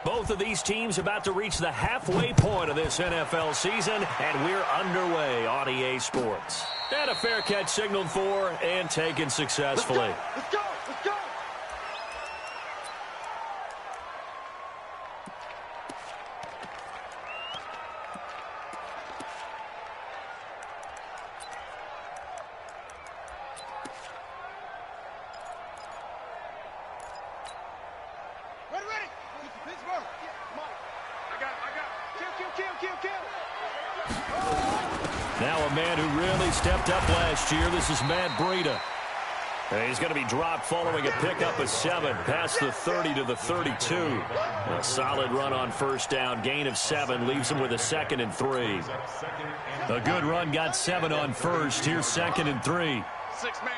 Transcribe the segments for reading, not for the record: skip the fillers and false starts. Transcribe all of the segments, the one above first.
Both of these teams about to reach the halfway point of this NFL season, and we're underway on EA Sports. And a fair catch signaled for and taken successfully. Let's go! Let's go! Now a man who really stepped up last year. This is Matt Breida. And he's going to be dropped following a pickup of 7 past the 30 to the 32. A solid run on first down. Gain of 7 leaves him with a 2nd and 3. A good run got 7 on first. Here's 2nd and 3. 6 man.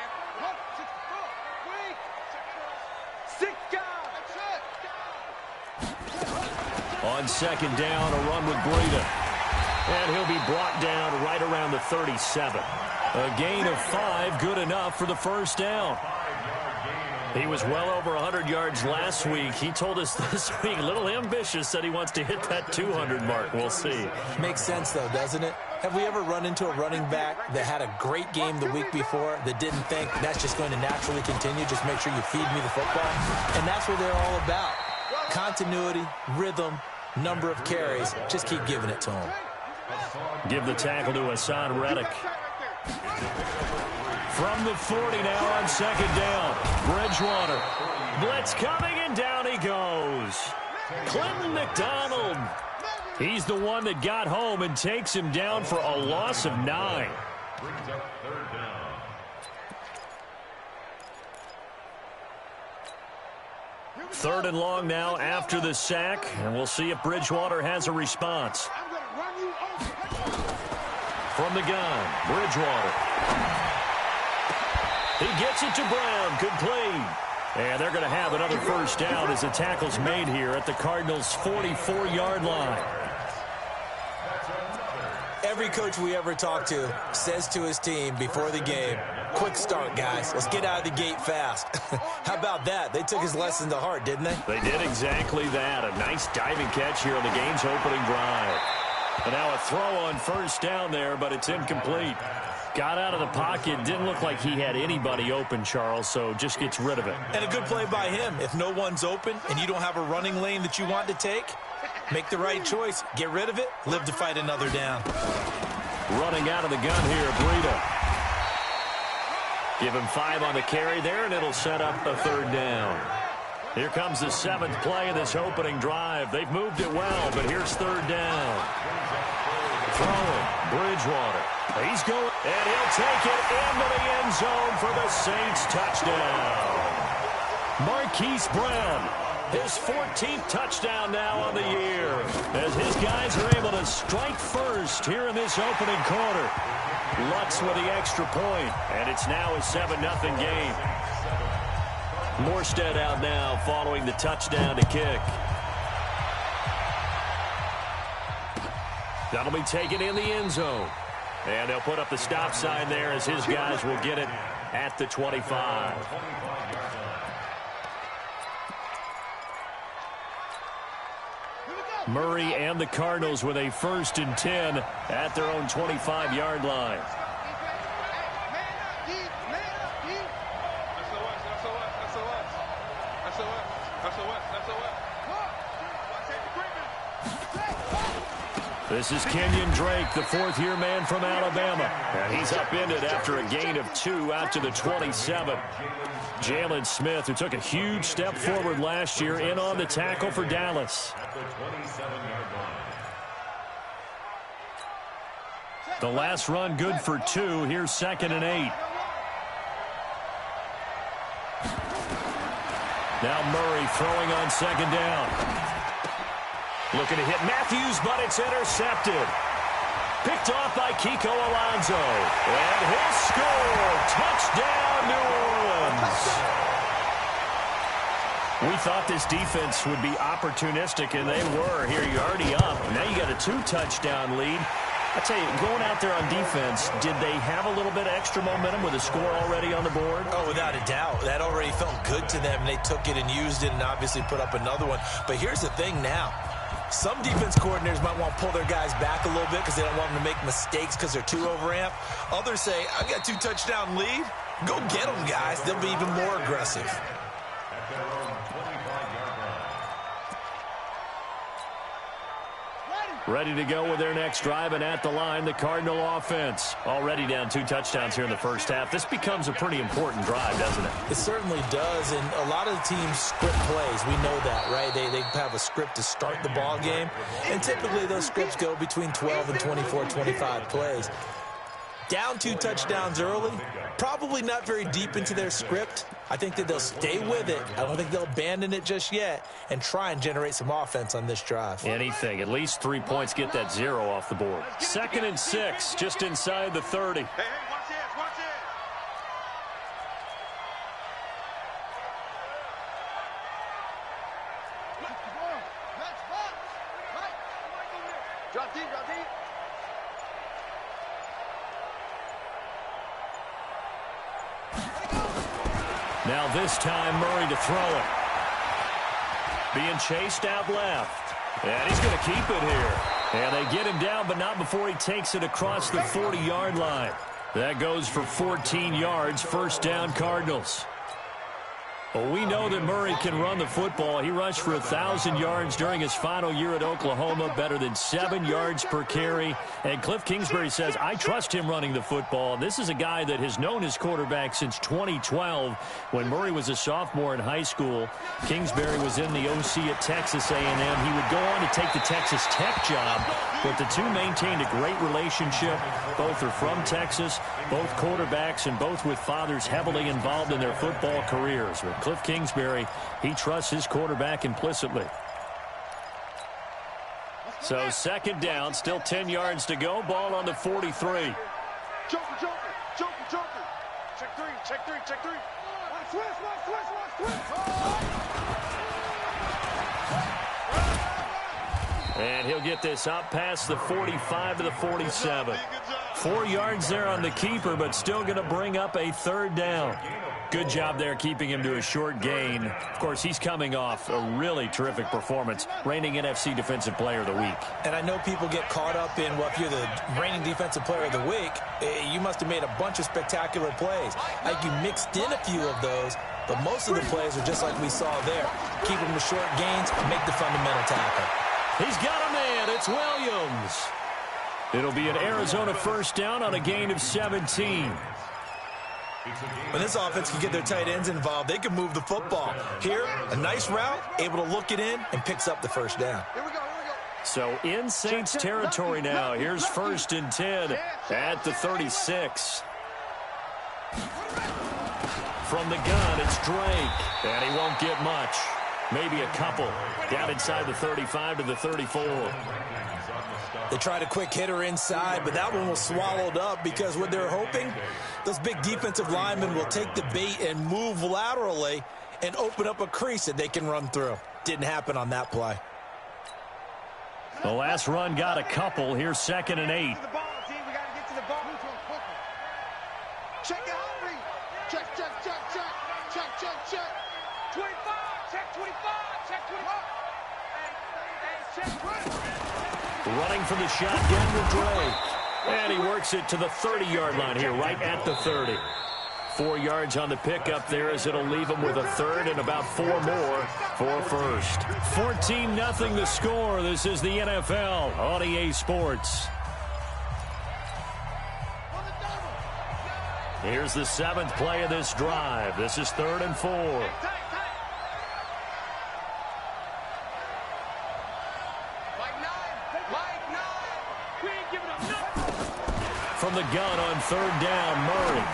On 2nd down, a run with Breida. And he'll be brought down right around the 37. A gain of 5, good enough for the first down. He was well over 100 yards last week. He told us this week, a little ambitious, said he wants to hit that 200 mark. We'll see. Makes sense, though, doesn't it? Have we ever run into a running back that had a great game the week before that didn't think that's just going to naturally continue? Just make sure you feed me the football. And that's what they're all about. Continuity, rhythm, number of carries. Just keep giving it to him. Give the tackle to Hassan Reddick. From the 40 now on 2nd down. Bridgewater. Blitz coming, and down he goes. Clinton McDonald. He's the one that got home and takes him down for a loss of 9. Third and long now after the sack, and we'll see if Bridgewater has a response. From the gun, Bridgewater. He gets it to Brown, complete. And they're going to have another first down as the tackle's made here at the Cardinals' 44-yard line. Every coach we ever talk to says to his team before the game, quick start, guys. Let's get out of the gate fast. How about that? They took his lesson to heart, didn't they? They did exactly that. A nice diving catch here on the game's opening drive. And now a throw on first down there, but it's incomplete. Got out of the pocket. Didn't look like he had anybody open, Charles, so just gets rid of it. And a good play by him. If no one's open and you don't have a running lane that you want to take, make the right choice. Get rid of it. Live to fight another down. Running out of the gun here, Breida. Give him 5 on the carry there, and it'll set up a 3rd down. Here comes the 7th play of this opening drive. They've moved it well, but here's 3rd down. Throwing, Bridgewater. He's going, and he'll take it into the end zone for the Saints touchdown. Marquise Brown, his 14th touchdown now on the year, as his guys are able to strike first here in this opening quarter. Lutz with the extra point, and it's now a 7-0 game. Morstead out now following the touchdown to kick. That'll be taken in the end zone. And they'll put up the stop sign there as his guys will get it at the 25. Murray and the Cardinals with a 1st and 10 at their own 25-yard line. This is Kenyon Drake, the 4th-year man from Alabama. And he's upended after a gain of 2 out to the 27. Jalen Smith, who took a huge step forward last year, in on the tackle for Dallas. The last run good for 2. Here's 2nd and 8. Now Murray throwing on 2nd down. Looking to hit Matthews, but it's intercepted. Picked off by Kiko Alonso. And he'll score. Touchdown, New Orleans. We thought this defense would be opportunistic, and they were. Here you're already up. Now you got a 2-touchdown lead. I tell you, going out there on defense, did they have a little bit of extra momentum with a score already on the board? Oh, without a doubt. That already felt good to them. They took it and used it and obviously put up another one. But here's the thing now. Some defense coordinators might want to pull their guys back a little bit because they don't want them to make mistakes because they're too overamped. Others say, I've got 2-touchdown lead. Go get them, guys. They'll be even more aggressive. Ready to go with their next drive, and at the line, the Cardinal offense. Already down 2 touchdowns here in the first half. This becomes a pretty important drive, doesn't it? It certainly does, and a lot of the teams script plays. We know that, right? They have a script to start the ball game, and typically those scripts go between 12 and 24, 25 plays. Down 2 touchdowns early, probably not very deep into their script. I think that they'll stay with it. I don't think they'll abandon it just yet and try and generate some offense on this drive. Anything. At least 3 points, get that 0 off the board. 2nd and 6, just inside the 30. Hey, watch this, watch this. Drop deep, drop deep. Now this time, Murray to throw it. Being chased out left. And he's going to keep it here. And they get him down, but not before he takes it across the 40-yard line. That goes for 14 yards, first down Cardinals. Well, we know that Murray can run the football. He rushed for 1,000 yards during his final year at Oklahoma, better than 7 yards per carry. And Cliff Kingsbury says, I trust him running the football. This is a guy that has known his quarterback since 2012 when Murray was a sophomore in high school. Kingsbury was in the OC at Texas A&M. He would go on to take the Texas Tech job, but the two maintained a great relationship. Both are from Texas, both quarterbacks, and both with fathers heavily involved in their football careers. With Cliff Kingsbury, he trusts his quarterback implicitly. So 2nd down, still 10 yards to go. Ball on the 43. Joker, joker, joker, joker. Check 3, check 3, check 3. Switch, switch, switch, switch. And he'll get this up past the 45 to the 47. 4 yards there on the keeper, but still going to bring up a 3rd down. Good job there keeping him to a short gain. Of course, he's coming off a really terrific performance, reigning NFC Defensive Player of the Week. And I know people get caught up in, well, if you're the reigning Defensive Player of the Week, you must have made a bunch of spectacular plays. Like you mixed in a few of those, but most of the plays are just like we saw there. Keep them to short gains, make the fundamental tackle. He's got a man. It's Williams. It'll be an Arizona first down on a gain of 17. When this offense can get their tight ends involved, they can move the football. Here, a nice route, able to look it in, and picks up the first down. Here we go, here we go. So in Saints territory now. Here's 1st and 10 at the 36. From the gun, it's Drake. And he won't get much. Maybe a couple. Down inside the 35 to the 34. They tried a quick hitter inside, but that one was swallowed up because what they're hoping, those big defensive linemen will take the bait and move laterally and open up a crease that they can run through. Didn't happen on that play. The last run got a couple. Here's 2nd and 8. To the ball, team. We got to get to the ball. Check it out, Reed. Check, check, check, check. Check, check, check. 25. Check 25. Check 25. Hey, check 20. Running from the shotgun with Drake. And he works it to the 30-yard line here, right at the 30. 4 yards on the pickup there as it'll leave him with a 3rd and about 4 more for first. 14-0 the score. This is the NFL on EA Sports. Here's the 7th play of this drive. This is 3rd and 4. From the gun on 3rd down, Murray.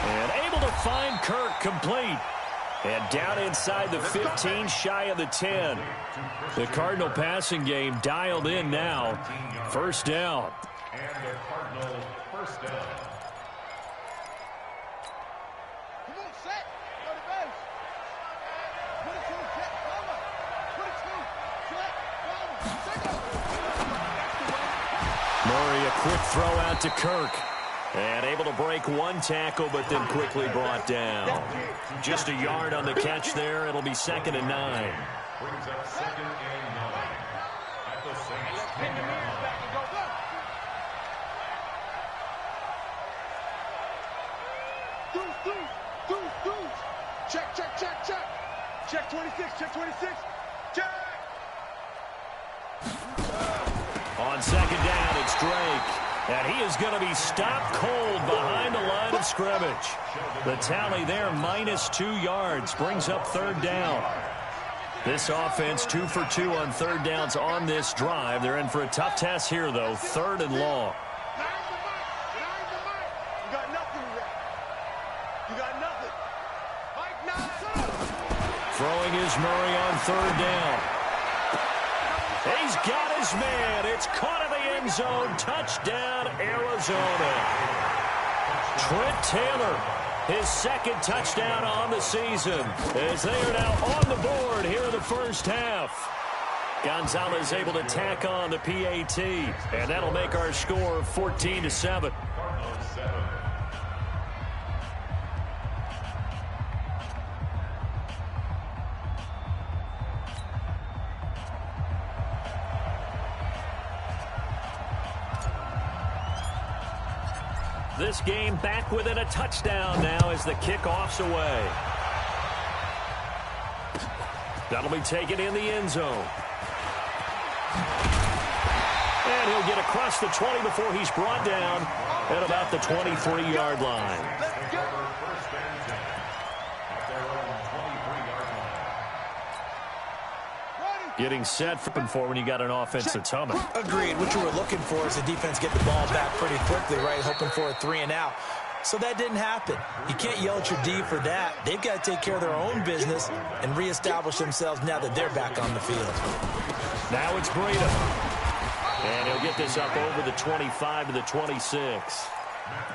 And able to find Kirk complete. And down inside the 15, shy of the 10. The Cardinal passing game dialed in now. First down. And the Cardinal first down. Come on, set. Go to base. 22, set, cover. 22, set, cover. Second. Murray, a quick throw out to Kirk. And able to break one tackle, but then quickly brought down. Just a yard on the catch there. It'll be 2nd and 9. Brings up 2nd and 9. At the Saints 10-yard line. Deuce. Check. Check 26. Check. On 2nd down, it's Drake. And he is going to be stopped cold behind the line of scrimmage. The tally there, -2 yards, brings up 3rd down. This offense 2 for 2 on 3rd downs on this drive. They're in for a tough test here, though, 3rd and long. Throwing is Murray on 3rd down. He's got his man. It's caught in the end zone. Touchdown, Arizona. Trent Taylor, his 2nd touchdown on the season, as they are now on the board here in the first half. Gonzalez able to tack on the PAT, and that'll make our score 14-7. This game back within a touchdown now as the kickoff's away. That'll be taken in the end zone. And he'll get across the 20 before he's brought down at about the 23-yard line. Getting set for when you got an offense that's humming. Agreed. What you were looking for is the defense get the ball back pretty quickly, right? Hoping for a 3 and out. So that didn't happen. You can't yell at your D for that. They've got to take care of their own business and reestablish themselves now that they're back on the field. Now it's Breida. And he'll get this up over the 25 to the 26.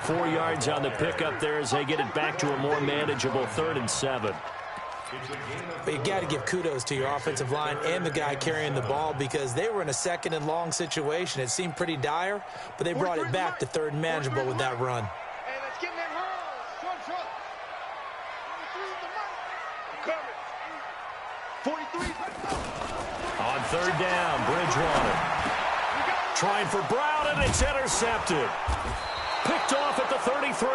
4 yards on the pickup there as they get it back to a more manageable 3rd and 7. But you got to give kudos to your offensive line and the guy carrying the ball because they were in a 2nd and long situation. It seemed pretty dire, but they brought it back to 3rd and manageable with that run. Hey, let's get in that hurl. Front. 43. On 3rd down, Bridgewater. Trying for Brown, and it's intercepted. Picked off at the 33.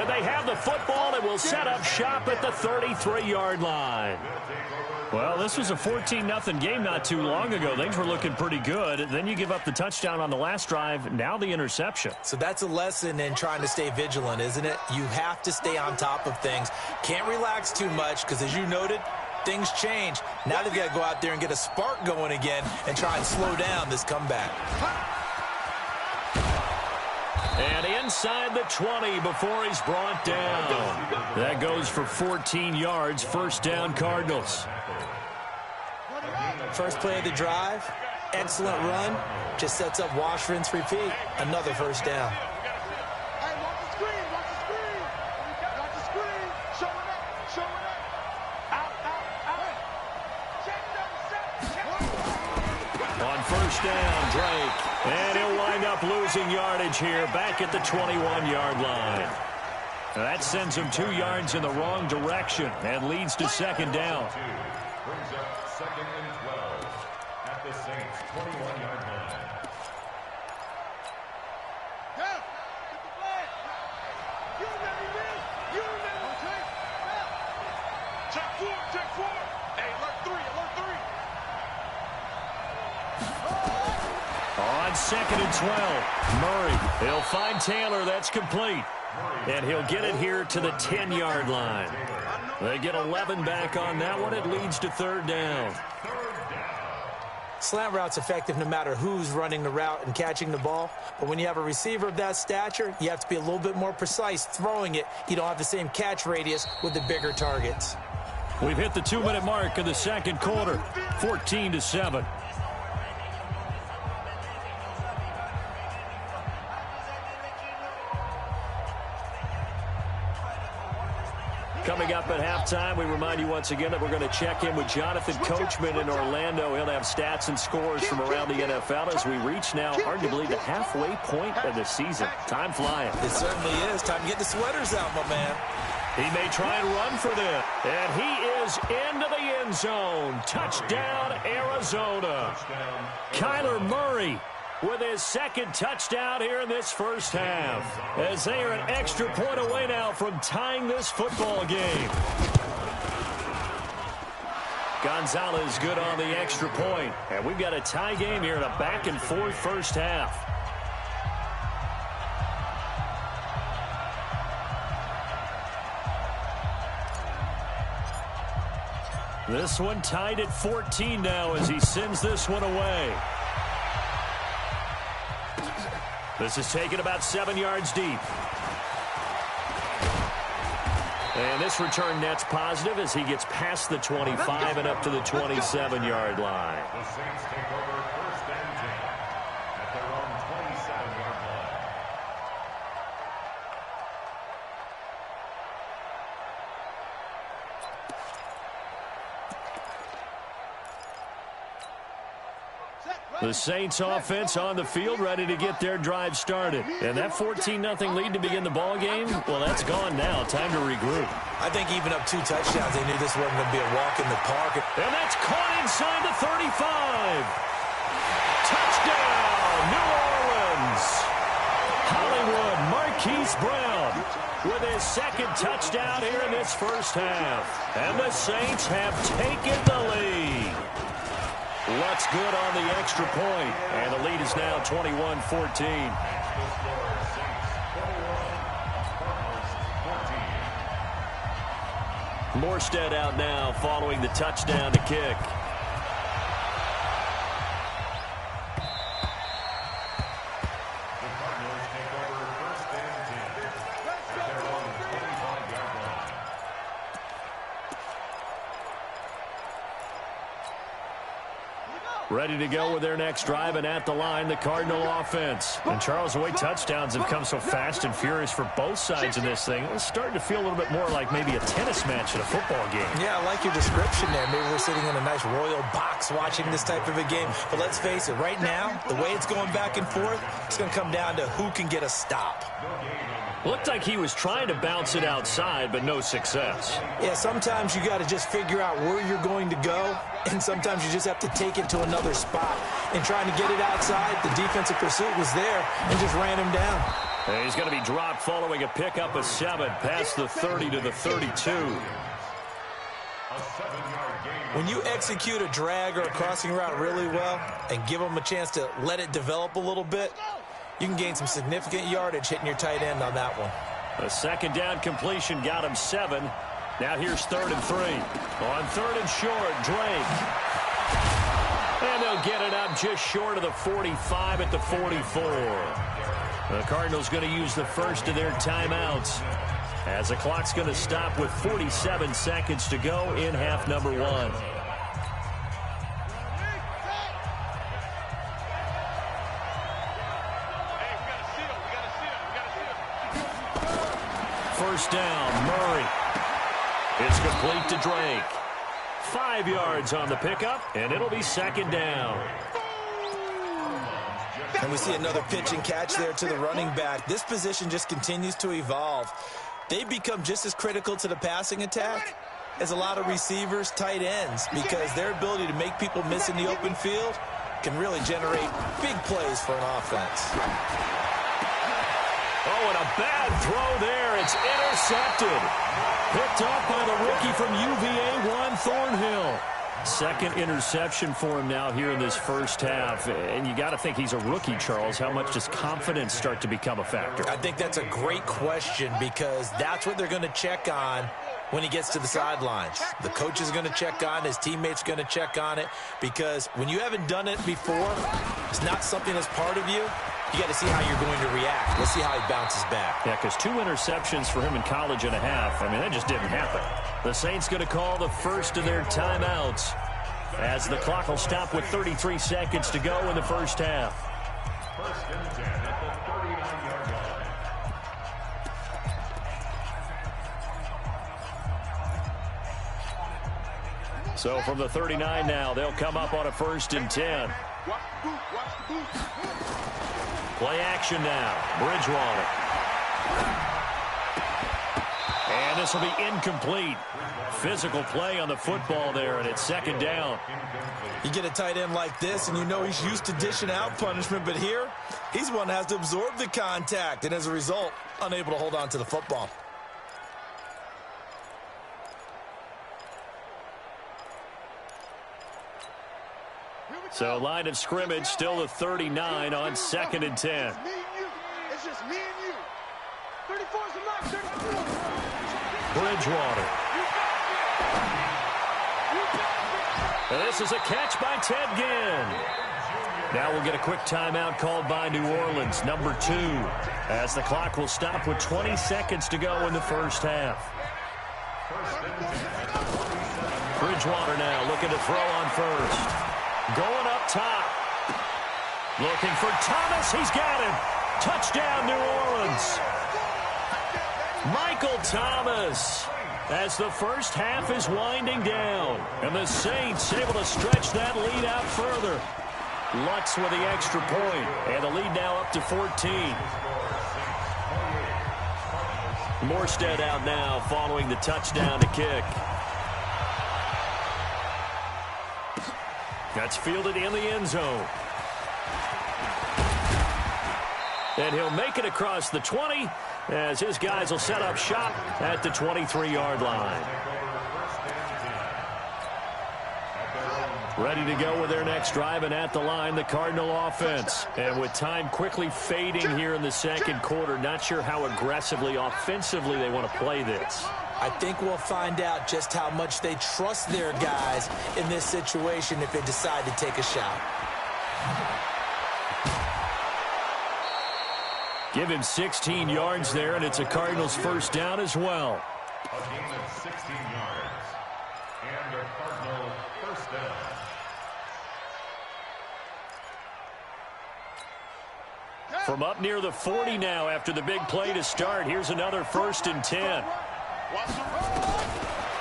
And they have the football and will set up shop at the 33-yard line. Well, this was a 14-0 game not too long ago. Things were looking pretty good. Then you give up the touchdown on the last drive. Now the interception. So that's a lesson in trying to stay vigilant, isn't it? You have to stay on top of things. Can't relax too much because, as you noted, things change. Now they've got to go out there and get a spark going again and try and slow down this comeback. And inside the 20 before he's brought down. That goes for 14 yards. 1st down, Cardinals. First play of the drive, excellent run. Just sets up wash, rinse, repeat. Another 1st down. Hey, watch the screen. Watch the screen. Show it up. Out. Check. On 1st down, Drake. And he'll wind up losing yardage here back at the 21-yard line. Now that sends him 2 yards in the wrong direction and leads to 2nd down. Brings up 2nd and 12 at the Saints 21-yard line. Yeah. Get the flag. You ready, man? You ready? Okay. Check 4. Hey, alert 3. On 2nd and 12, Murray. He'll find Taylor. That's complete. And he'll get it here to the 10-yard line. They get 11 back on that one. It leads to 3rd down. Slant route's effective no matter who's running the route and catching the ball. But when you have a receiver of that stature, you have to be a little bit more precise throwing it. You don't have the same catch radius with the bigger targets. We've hit the 2-minute mark in the 2nd quarter, 14-7. Coming up at halftime, we remind you once again that we're going to check in with Jonathan Coachman in Orlando. He'll have stats and scores from around the NFL as we reach now, hard to believe, the halfway point of the season. Time flying. It certainly is. Time to get the sweaters out, my man. He may try and run for this. And he is into the end zone. Touchdown, Arizona. Kyler Murray with his second touchdown here in this first half, as they are an extra point away now from tying this football game. Gonzalez good on the extra point, and we've got a tie game here in a back-and-forth first half. This one tied at 14 now as he sends this one away. This is taken about 7 yards deep. And this return net's positive as he gets past the 25 and up to the 27-yard line. The Saints take over first and 10 at their own 27-yard line. The Saints offense on the field, ready to get their drive started. And that 14-0 lead to begin the ball game, well, that's gone now. Time to regroup. I think even up 2 touchdowns, they knew this wasn't going to be a walk in the park. And that's caught inside the 35. Touchdown, New Orleans. Hollywood Marquise Brown with his second touchdown here in this first half. And the Saints have taken the lead. What's good on the extra point, and the lead is now 21-14. Morstead out now following the touchdown to kick. Ready to go with their next drive, and at the line, the Cardinal offense. And Charles, the way touchdowns have come so fast and furious for both sides in this thing, it's starting to feel a little bit more like maybe a tennis match at a football game. Yeah, I like your description there. Maybe we're sitting in a nice royal box watching this type of a game. But let's face it, right now, the way it's going back and forth, it's going to come down to who can get a stop. Looked like he was trying to bounce it outside, but no success. Yeah, sometimes you got to just figure out where you're going to go, and sometimes you just have to take it to another spot. And trying to get it outside, the defensive pursuit was there and just ran him down. And he's going to be dropped following a pickup of 7 past the 30 to the 32. When you execute a drag or a crossing route really well and give them a chance to let it develop a little bit, you can gain some significant yardage hitting your tight end on that one. A second down completion got him 7. Now here's 3rd and 3. On 3rd and short, Drake. And they'll get it up just short of the 45 at the 44. The Cardinals going to use the first of their timeouts as the clock's going to stop with 47 seconds to go in half number 1. First down, Murray. It's complete to Drake. 5 yards on the pickup, and it'll be second down. And we see another pitch and catch there to the running back. This position just continues to evolve. They've become just as critical to the passing attack as a lot of receivers, tight ends, because their ability to make people miss in the open field can really generate big plays for an offense. Oh, and a bad throw there. It's intercepted. Picked up by the rookie from UVA, Juan Thornhill. Second interception for him now here in this first half. And you got to think he's a rookie, Charles. How much does confidence start to become a factor? I think that's a great question because that's what they're going to check on when he gets to the sidelines. The coach is going to check on it. His teammates are going to check on it because when you haven't done it before, it's not something that's part of you. You got to see how you're going to react. Let's see how he bounces back. Yeah, because 2 interceptions for him in college and a half. I mean, that just didn't happen. The Saints going to call the first of their timeouts as the clock will stop with 33 seconds to go in the first half. First and 10 at the 39-yard line. So from the 39 now, they'll come up on a 1st and 10. Play action now. Bridgewater. And this will be incomplete. Physical play on the football there, and it's 2nd down. You get a tight end like this, and you know he's used to dishing out punishment, but here, he's one that has to absorb the contact, and as a result, unable to hold on to the football. So line of scrimmage still the 39 on 2nd and 10. It's just me and you. 34's the mark. 34. Bridgewater. And this is a catch by Ted Ginn. Now we'll get a quick timeout called by New Orleans, number 2, as the clock will stop with 20 seconds to go in the 1st half. Bridgewater now looking to throw on 1st. Going up top. Looking for Thomas. He's got him. Touchdown, New Orleans. Michael Thomas, as the 1st half is winding down. And the Saints able to stretch that lead out further. Lutz with the extra point. And the lead now up to 14. Morstead out now following the touchdown to kick. That's fielded in the end zone. And he'll make it across the 20 as his guys will set up shop at the 23-yard line. Ready to go with their next drive, and at the line, the Cardinal offense. And with time quickly fading here in the 2nd quarter, not sure how aggressively, offensively they want to play this. I think we'll find out just how much they trust their guys in this situation if they decide to take a shot. Give him 16 yards there, and it's a Cardinals 1st down as well. A gain of 16 yards. And a Cardinal 1st down. From up near the 40 now after the big play to start, here's another 1st and 10.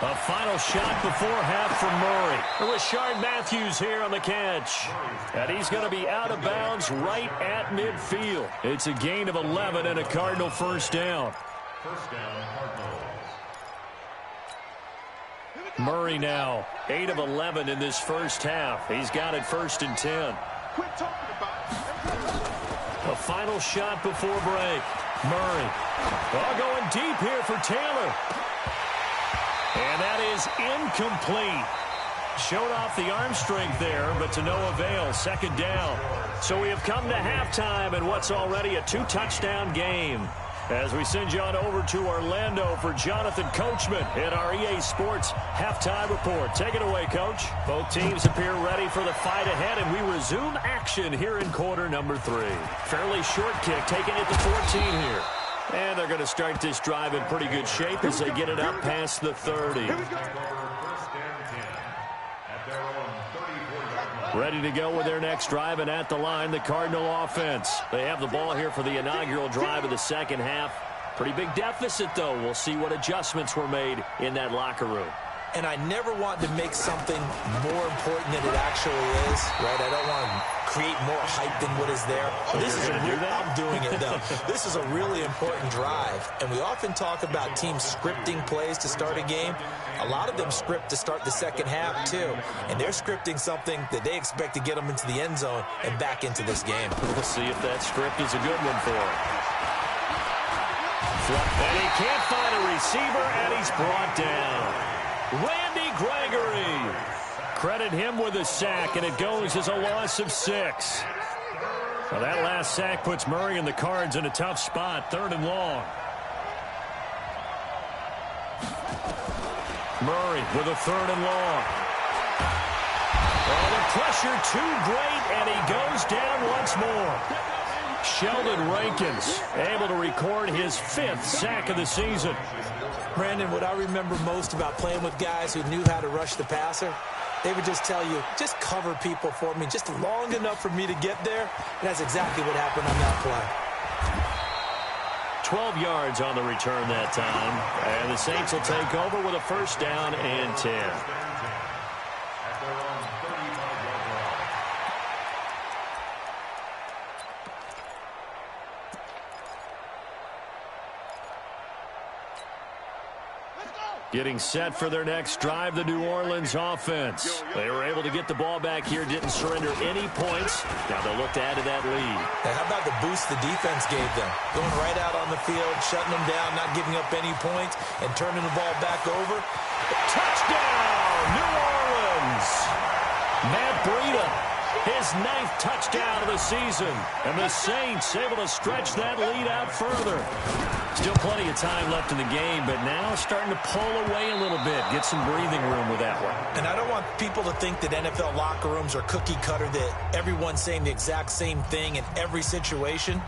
A final shot before half from Murray. Rashard Matthews here on the catch. And he's going to be out of bounds right at midfield. It's a gain of 11 and a Cardinal 1st down. 1st down, Cardinals. Murray now, 8 of 11 in this 1st half. He's got it 1st and 10. Quit talking about it. A final shot before break. Murray. Oh, going deep here for Taylor. And that is incomplete. Showed off the arm strength there, but to no avail. 2nd down. So we have come to halftime in what's already a 2-touchdown game. As we send you on over to Orlando for Jonathan Coachman in our EA Sports Halftime Report. Take it away, Coach. Both teams appear ready for the fight ahead, and we resume action here in quarter number 3. Fairly short kick, taking it to 14 here. And they're going to start this drive in pretty good shape as they get it up past the 30. Ready to go with their next drive, and at the line, the Cardinal offense. They have the ball here for the inaugural drive of the 2nd half. Pretty big deficit, though. We'll see what adjustments were made in that locker room. And I never want to make something more important than it actually is, right? I don't want to create more hype than what is there. This is I'm doing it, though. This is a really important drive. And we often talk about teams scripting plays to start a game. A lot of them script to start the 2nd half, too. And they're scripting something that they expect to get them into the end zone and back into this game. We'll see if that script is a good one for him. And he can't find a receiver, and he's brought down. Randy Gregory. Credit him with a sack, and it goes as a loss of 6. Well, that last sack puts Murray and the Cards in a tough spot, 3rd and long. Murray with a 3rd and long. Oh, the pressure too great, and he goes down once more. Sheldon Rankins able to record his 5th sack of the season. Brandon, what I remember most about playing with guys who knew how to rush the passer, they would just tell you, just cover people for me, just long enough for me to get there. And that's exactly what happened on that play. 12 yards on the return that time. And the Saints will take over with a 1st down and 10. Getting set for their next drive, the New Orleans offense. They were able to get the ball back here, didn't surrender any points. Now they'll look to add to that lead. Hey, how about the boost the defense gave them? Going right out on the field, shutting them down, not giving up any points, and turning the ball back over. Touchdown, New Orleans! Matt Breida, his 9th touchdown of the season. And the Saints able to stretch that lead out further. Still plenty of time left in the game, but now starting to pull away a little bit. Get some breathing room with that one. And I don't want people to think that NFL locker rooms are cookie cutter, that everyone's saying the exact same thing in every situation.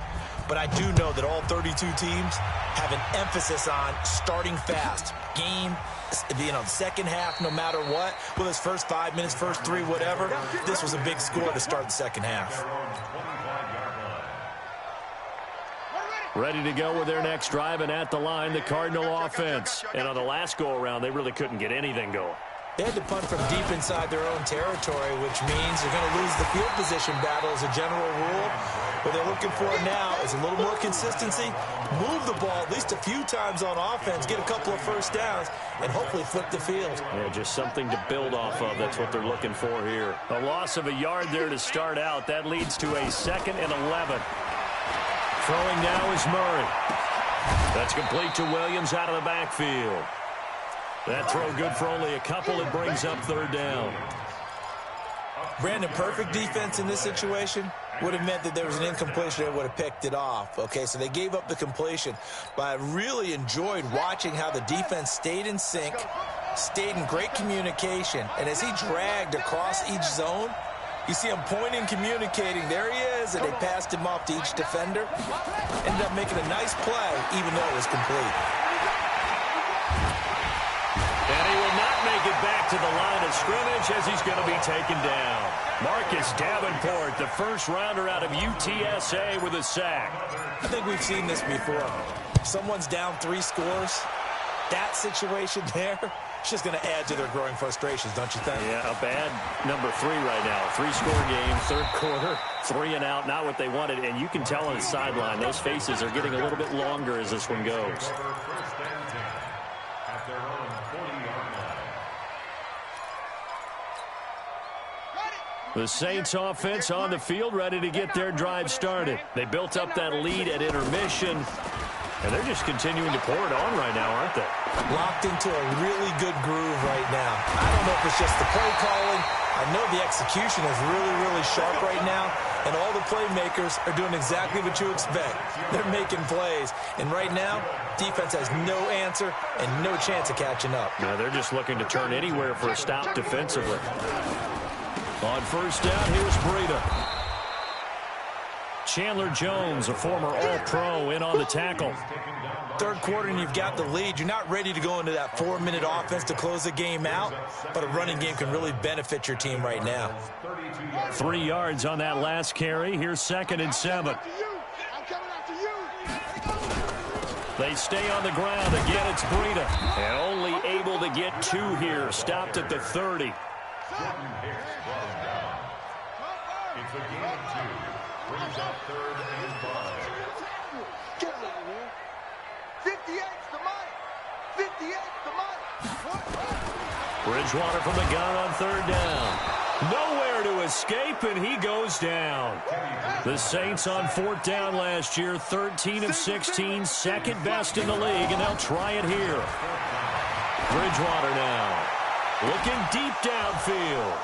But I do know that all 32 teams have an emphasis on starting fast. Game, second half, no matter what. Whether it's first 5 minutes, first 3, whatever. This was a big score to start the second half. Ready to go with their next drive, and at the line, the Cardinal offense. And on the last go-around, they really couldn't get anything going. They had to punt from deep inside their own territory, which means they're going to lose the field position battle as a general rule. What they're looking for now is a little more consistency, move the ball at least a few times on offense, get a couple of first downs, and hopefully flip the field. Yeah, just something to build off of. That's what they're looking for here. A loss of a yard there to start out. That leads to a 2nd and 11. Throwing now is Murray. That's complete to Williams out of the backfield. That throw good for only a couple. It brings up 3rd down. Brandon, perfect defense in this situation would have meant that there was an incompletion. They would have picked it off. Okay, so they gave up the completion. But I really enjoyed watching how the defense stayed in sync, stayed in great communication. And as he dragged across each zone, you see him pointing, communicating. There he is, and they passed him off to each defender. Ended up making a nice play, even though it was complete. And he will not make it back to the line of scrimmage as he's going to be taken down. Marcus Davenport, the first rounder out of UTSA with a sack. I think we've seen this before. Someone's down 3 scores. That situation there, it's just going to add to their growing frustrations, don't you think? Yeah, a bad number 3 right now. 3-score game, 3rd quarter, 3 and out, not what they wanted. And you can tell on the sideline, those faces are getting a little bit longer as this one goes. The Saints offense on the field, ready to get their drive started. They built up that lead at intermission, and they're just continuing to pour it on right now, aren't they? Locked into a really good groove right now. I don't know if it's just the play calling. I know the execution is really, really sharp right now, and all the playmakers are doing exactly what you expect. They're making plays, and right now, defense has no answer and no chance of catching up. Now they're just looking to turn anywhere for a stop defensively. On 1st down, here's Breida. Chandler Jones, a former All-Pro, in on the tackle. 3rd quarter and you've got the lead. You're not ready to go into that 4-minute offense to close the game out, but a running game can really benefit your team right now. 3 yards on that last carry. Here's 2nd and 7. They stay on the ground. Again, it's Breida. And only able to get 2 here. Stopped at the 30. It's a game of 2. Brings up 3rd and 5. Get it out of here. 58's the money. 58's the money. Bridgewater from the gun on 3rd down. Nowhere to escape, and he goes down. The Saints on 4th down last year, 13 of 16, 2nd best in the league, and they'll try it here. Bridgewater now. Looking deep downfield.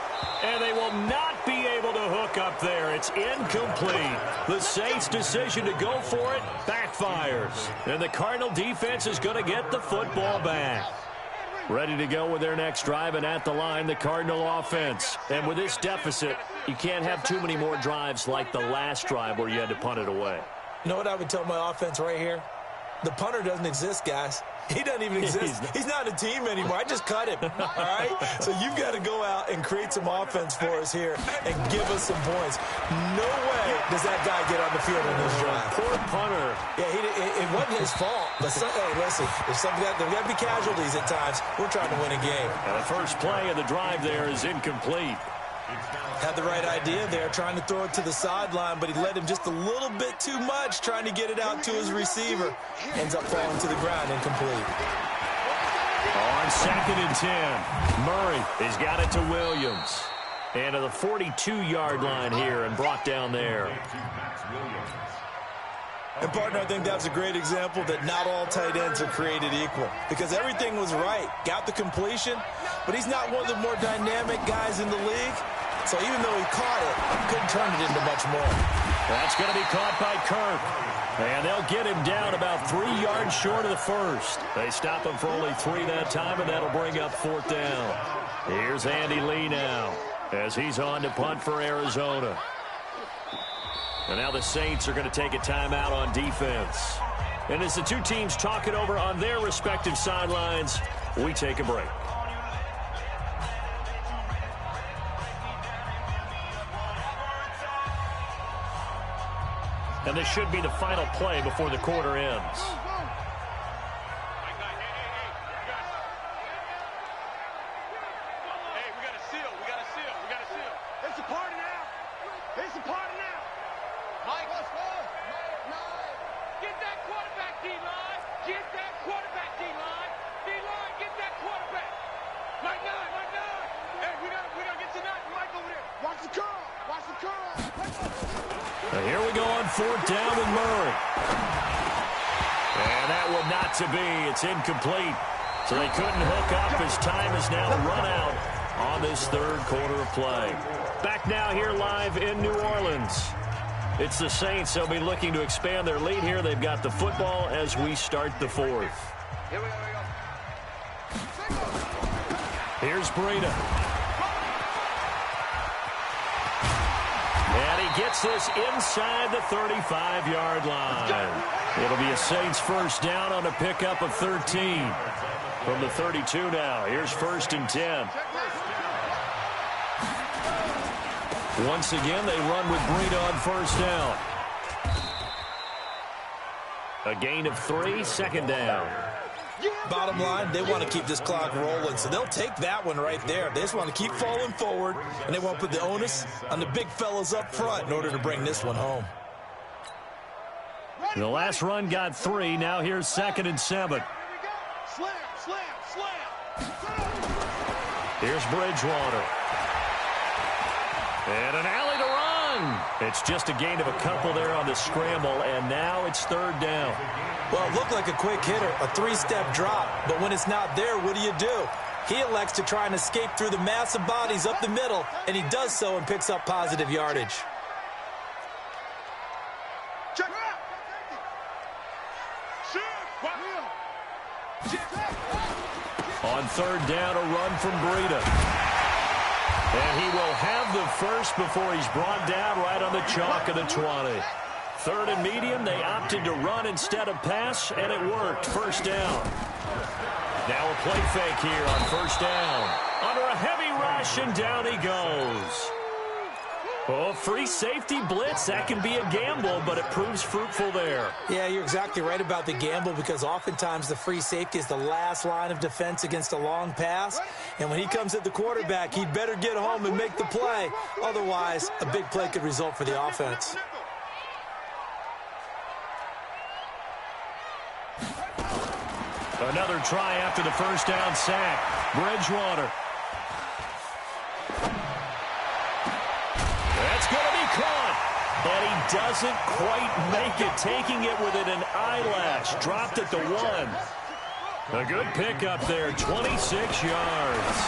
And they will not be able to hook up there. It's incomplete. The Saints' decision to go for it backfires. And the Cardinal defense is going to get the football back. Ready to go with their next drive, and at the line, the Cardinal offense. And with this deficit, you can't have too many more drives like the last drive where you had to punt it away. You know what I would tell my offense right here? The punter doesn't exist, guys. He doesn't even exist. He's not a team anymore. I just cut him, all right? So you've got to go out and create some offense for us here and give us some points. No way does that guy get on the field in this drive. Poor punter. Yeah, it wasn't his fault. But, hey, listen, there's got to be casualties at times. We're trying to win a game. And the first play of the drive there is incomplete. Had the right idea there, trying to throw it to the sideline, but he led him just a little bit too much, trying to get it out to his receiver. Ends up falling to the ground, incomplete. On on 2nd and 10. Murray has got it to Williams. And to the 42-yard line here and brought down there. And, partner, I think that's a great example that not all tight ends are created equal. Because everything was right. Got the completion, but he's not one of the more dynamic guys in the league. So even though he caught it, couldn't turn it into much more. That's going to be caught by Kirk. And they'll get him down about 3 yards short of the first. They stop him for only 3 that time, and that'll bring up 4th down. Here's Andy Lee now as he's on to punt for Arizona. And now the Saints are going to take a timeout on defense. And as the two teams talk it over on their respective sidelines, we take a break. And this should be the final play before the quarter ends. Here we go on 4th down with Murray. And that would not to be. It's incomplete. So they couldn't hook up as time is now run out on this 3rd quarter of play. Back now here live in New Orleans. It's the Saints. They'll be looking to expand their lead here. They've got the football as we start the 4th. Here's Breida. And he gets this inside the 35-yard line. It'll be a Saints 1st down on a pickup of 13. From the 32 now. Here's 1st and 10. Once again, they run with Breida on 1st down. A gain of 3, 2nd down. Bottom line, they want to keep this clock rolling, so they'll take that one right there. They just want to keep falling forward, and they want to put the onus on the big fellas up front in order to bring this one home. The last run got 3. Now here's 2nd and 7. Slam, slam, slam. Here's Bridgewater. And an alley to run. It's just a gain of a couple there on the scramble, and now it's 3rd down. Well, it looked like a quick hitter, a 3-step drop, but when it's not there, what do? He elects to try and escape through the mass of bodies up the middle, and he does so and picks up positive yardage. Check out. On 3rd down, a run from Breida. And he will have the first before he's brought down right on the chalk of the 20. 3rd and medium, they opted to run instead of pass, and it worked. 1st down. Now a play fake here on 1st down. Under a heavy rush, and down he goes. Oh, free safety blitz, that can be a gamble, but it proves fruitful there. Yeah, you're exactly right about the gamble because oftentimes the free safety is the last line of defense against a long pass. And when he comes at the quarterback, he'd better get home and make the play. Otherwise, a big play could result for the offense. Another try after the 1st down sack. Bridgewater. That's going to be caught. And he doesn't quite make it, taking it within an eyelash. Dropped at the 1. A good pickup there, 26 yards.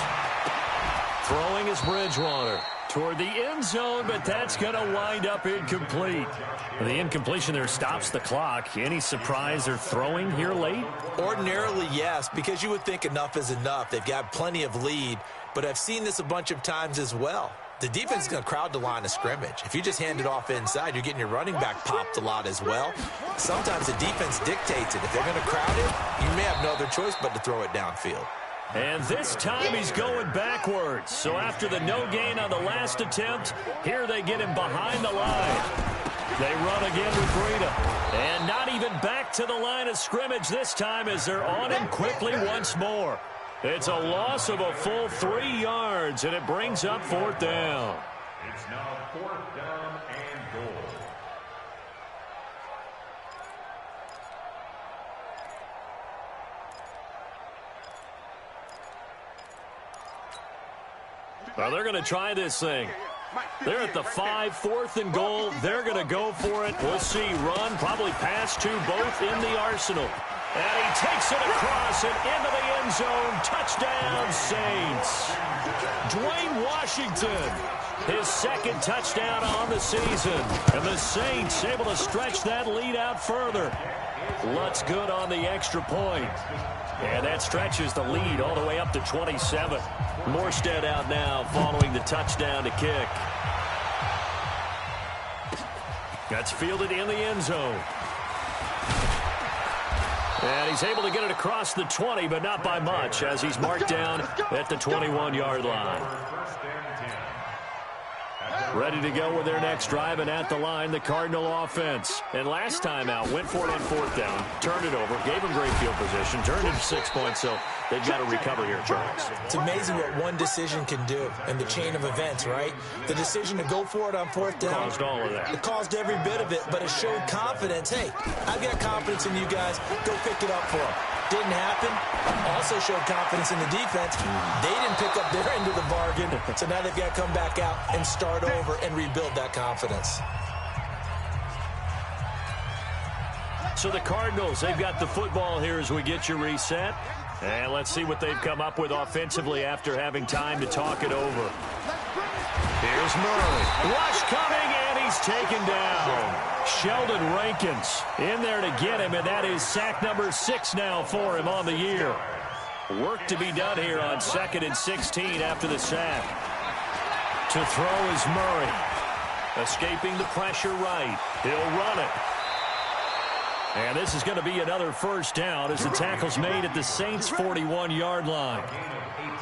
Throwing is Bridgewater toward the end zone, but that's going to wind up incomplete. The incompletion there stops the clock. Any surprise they're throwing here late? Ordinarily, yes, because you would think enough is enough. They've got plenty of lead, but I've seen this a bunch of times as well. The defense is going to crowd the line of scrimmage. If you just hand it off inside, you're getting your running back popped a lot as well. Sometimes the defense dictates it. If they're going to crowd it, you may have no other choice but to throw it downfield. And this time he's going backwards. So after the no gain on the last attempt, here they get him behind the line. They run again with Breida. And not even back to the line of scrimmage this time as they're on him quickly once more. It's a loss of a full 3 yards, and it brings up 4th down. It's now 4th down and goal. Well, they're going to try this thing. They're at the 5, 4th and goal. They're going to go for it. We'll see. Run, probably pass to both in the arsenal. And he takes it across and into the end zone. Touchdown, Saints. Dwayne Washington, his second touchdown on the season. And the Saints able to stretch that lead out further. Lutz good on the extra point. And that stretches the lead all the way up to 27. Morstead out now following the touchdown to kick. That's fielded in the end zone. And he's able to get it across the 20, but not by much, as he's marked down at the 21-yard line. Ready to go with their next drive, and at the line, the Cardinal offense. And last time out, went for it on 4th down, turned it over, gave him great field position, turned it to 6 points, so they've got to recover here, Charles. It's amazing what one decision can do in the chain of events, right? The decision to go for it on 4th down. Caused all of that. It caused every bit of it, but it showed confidence. Hey, I've got confidence in you guys. Go pick it up for them. Didn't happen. Also showed confidence in the defense. They didn't pick up their end of the bargain, so now they've got to come back out and start over and rebuild that confidence. So the Cardinals, they've got the football here as we get you reset. And let's see what they've come up with offensively after having time to talk it over. Here's Murray. Rush coming, and he's taken down. Sheldon Rankins in there to get him, and that is sack number 6 now for him on the year. Work to be done here on 2nd and 16 after the sack. To throw is Murray. Escaping the pressure right. He'll run it. And this is going to be another first down as the tackle's made at the Saints' 41-yard line.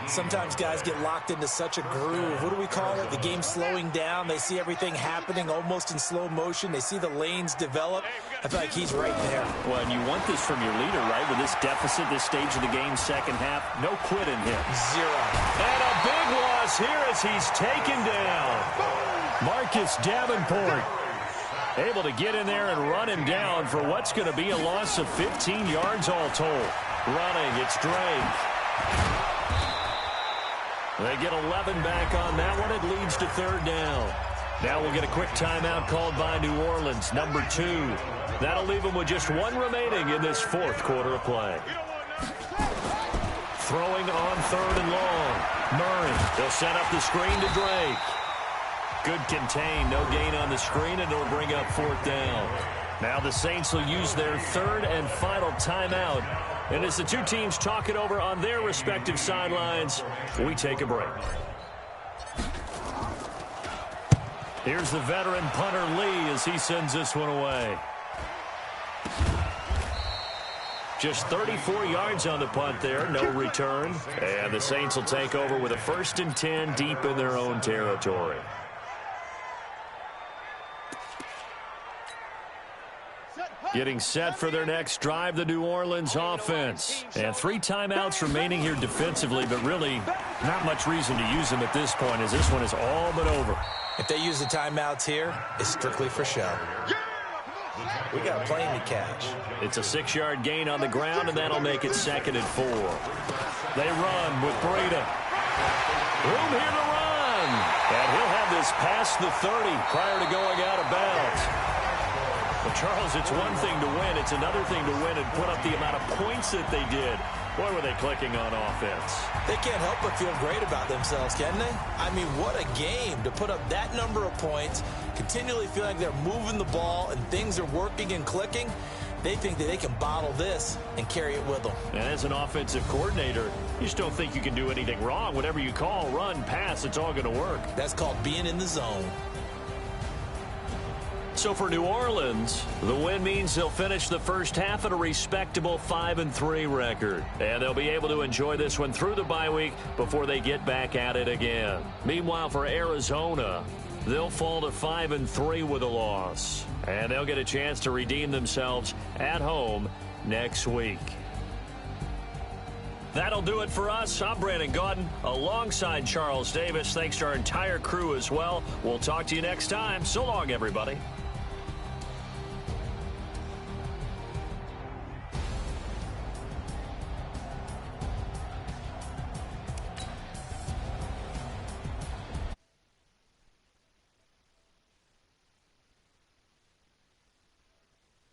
Sometimes guys get locked into such a groove. What do we call it? The game slowing down. They see everything happening almost in slow motion. They see the lanes develop. I feel like he's right there. Well, and you want this from your leader, right? With this deficit, this stage of the game, second half, no quit in him. 0. And a big loss here as he's taken down. Marcus Davenport able to get in there and run him down for what's going to be a loss of 15 yards all told. Running, it's Drake. They get 11 back on that one. It leads to 3rd down. Now we'll get a quick timeout called by New Orleans, number 2. That'll leave them with just 1 remaining in this 4th quarter of play. Throwing on 3rd and long. Murray, they'll set up the screen to Drake. Good contain, no gain on the screen, and it'll bring up 4th down. Now the Saints will use their 3rd and final timeout. And as the two teams talk it over on their respective sidelines, we take a break. Here's the veteran punter Lee as he sends this one away. Just 34 yards on the punt there, no return. And the Saints will take over with a 1st and 10 deep in their own territory. Getting set for their next drive, the New Orleans offense. And 3 timeouts remaining here defensively, but really not much reason to use them at this point as this one is all but over. If they use the timeouts here, it's strictly for show. We got a plane to catch. It's a 6-yard gain on the ground, and that'll make it 2nd and 4. They run with Breida. Room here to run. And he'll have this past the 30 prior to going out of bounds. Well, Charles, it's one thing to win. It's another thing to win and put up the amount of points that they did. Boy, were they clicking on offense. They can't help but feel great about themselves, can they? I mean, what a game to put up that number of points, continually feel like they're moving the ball and things are working and clicking. They think that they can bottle this and carry it with them. And as an offensive coordinator, you just don't think you can do anything wrong. Whatever you call, run, pass, it's all going to work. That's called being in the zone. So for New Orleans, the win means they'll finish the first half at a respectable 5-3 record. And they'll be able to enjoy this one through the bye week before they get back at it again. Meanwhile, for Arizona, they'll fall to 5-3 with a loss. And they'll get a chance to redeem themselves at home next week. That'll do it for us. I'm Brandon Gaudin alongside Charles Davis. Thanks to our entire crew as well. We'll talk to you next time. So long, everybody.